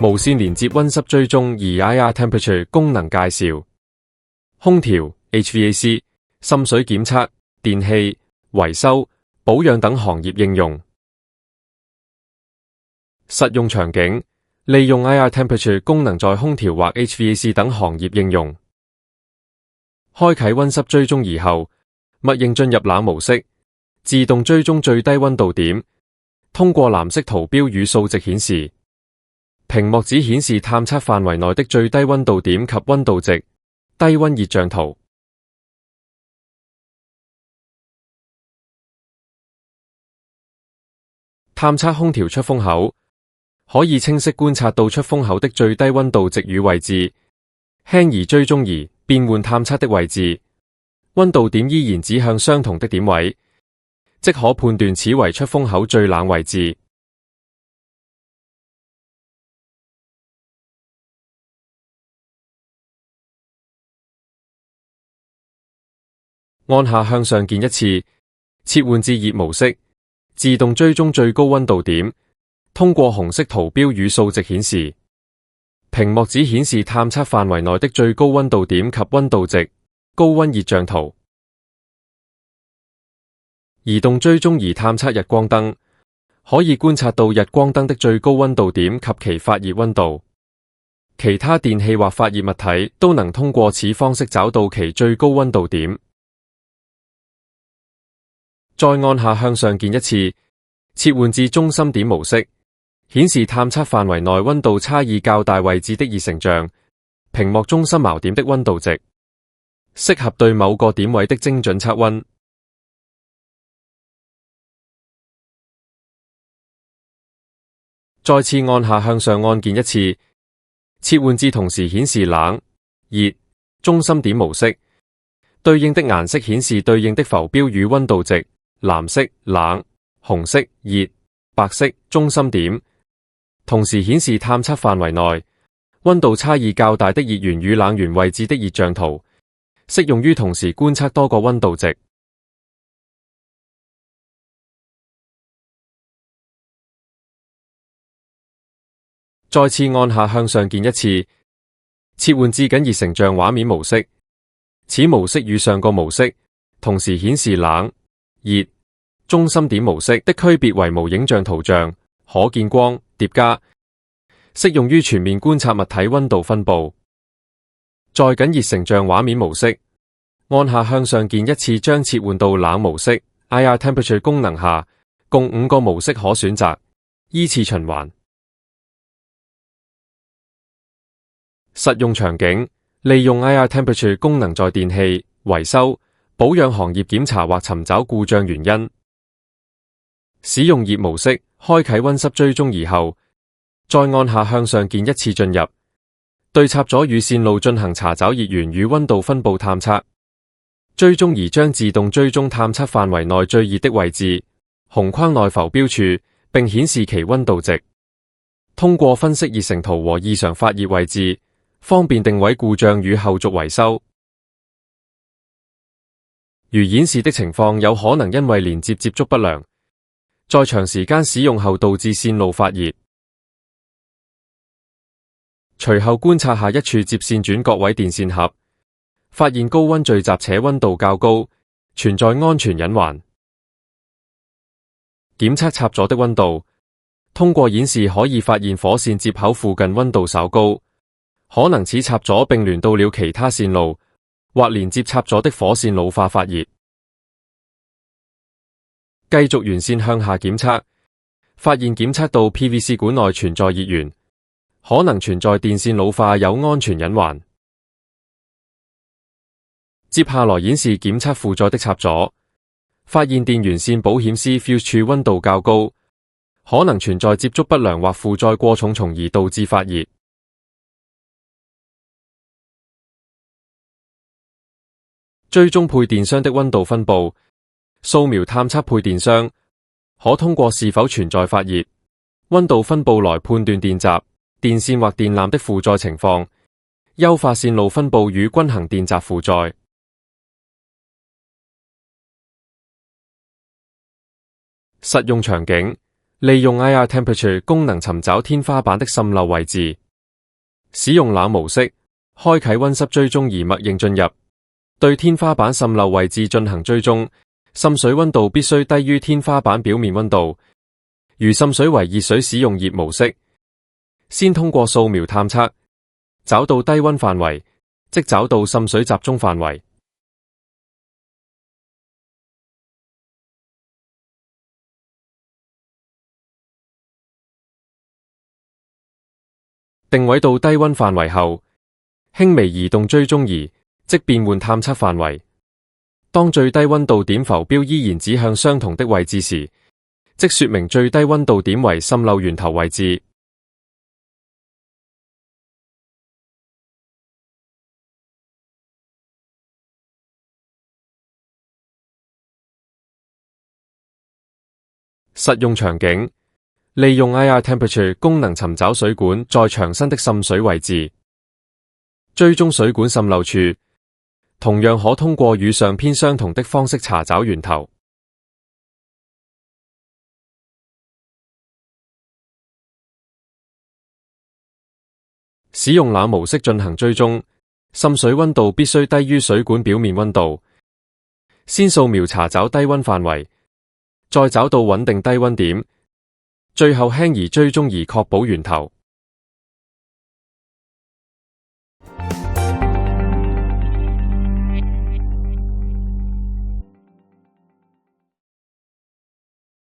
無線連接溫濕追蹤儀 IR Temperature 功能介紹。空調 HVAC、滲水檢測、電器、維修、保養等行業應用。實用場景：利用 IR Temperature 功能在空調或 HVAC 等行業應用。開啟溫濕追蹤儀後，默認進入冷模式，自動追蹤最低溫度點，通過藍色圖標與數值顯示。屏幕只顯示探測範圍內的最低溫度點及溫度值，低溫熱像圖。探測空調出風口，可以清晰觀察到出風口的最低溫度值與位置。輕移追蹤儀變換探測的位置，溫度點依然指向相同的點位，即可判斷此為出風口最冷位置。按下向上鍵一次，切換至熱模式，自動追蹤最高溫度點，通過紅色圖標與數值顯示。屏幕只顯示探測範圍內的最高溫度點及溫度值，高溫熱像圖。移動追蹤儀探測日光燈，可以觀察到日光燈的最高溫度點及其發熱溫度。其他電器或發熱物體都能通過此方式找到其最高溫度點。再按下向上鍵一次，切換至中心點模式，顯示探測範圍內溫度差異較大位置的熱成像，屏幕中心錨點的溫度值，適合對某個點位的精準測溫。再次按下向上按鍵一次，切換至同時顯示冷、熱、中心點模式，對應的顏色顯示對應的浮標與溫度值。藍色冷，紅色熱，白色中心點，同時顯示探測範圍內溫度差異較大的熱源與冷源位置的熱像圖，適用於同時觀測多個溫度值。再次按下向上鍵一次，切換至緊熱成像畫面模式，此模式與上個模式同時顯示冷、熱、中心點模式的區別為無影像圖像，可見光疊加，適用於全面觀察物體溫度分布。在緊熱成像畫面模式，按下向上鍵一次將切換到冷模式。IR Temperature 功能下，共5個模式可選擇，依次循環。實用場景：利用 IR Temperature 功能在電器、維修、保養行業檢查或尋找故障原因。使用熱模式，開啟溫濕追蹤儀後，再按下向上鍵一次進入，對插座與線路進行查找熱源與溫度分布探測。追蹤儀將自動追蹤探測範圍內最熱的位置，紅框內浮標處，並顯示其溫度值。通過分析熱成圖和異常發熱位置，方便定位故障與後續維修。如演示的情況有可能因為連接接觸不良，在長時間使用後導致線路發熱。隨後觀察下一處接線轉角位電線盒，發現高溫聚集且溫度較高，存在安全隱患。檢測插座的溫度，通過演示可以發現火線接口附近溫度稍高，可能此插座並聯到了其他線路，或連接插座的火線老化發熱。繼續沿線向下檢測，發現檢測到 PVC 管內存在熱源，可能存在電線老化，有安全隱患。接下來演示檢測負載的插座，發現電源線保險絲 fuse 處溫度較高，可能存在接觸不良或負載過重，從而導致發熱。追蹤配電箱的溫度分布，掃描探測配電箱，可通過是否存在發熱、溫度分布來判斷電閘、電線或電纜的負載情況，優化線路分布與均衡電閘負載。實用場景：利用 IR Temperature 功能尋找天花板的滲漏位置。使用冷模式，開啟溫濕追蹤儀默認進入，對天花板滲漏位置進行追蹤。滲水溫度必須低於天花板表面溫度。如滲水為熱水，使用熱模式，先通過掃描探測，找到低溫範圍，即找到滲水集中範圍。定位到低溫範圍後，輕微移動追蹤儀，即變換探測範圍。當最低溫度點浮標依然指向相同的位置時，即說明最低溫度點為滲漏源頭位置。實用場景：利用 IR Temperature 功能尋找水管在牆身的滲水位置，追蹤水管滲漏處，同樣可通過與上篇相同的方式查找源頭。使用冷模式進行追蹤，滲水溫度必須低於水管表面溫度。先掃描查找低溫範圍，再找到穩定低溫點，最後輕移追蹤儀確保源頭。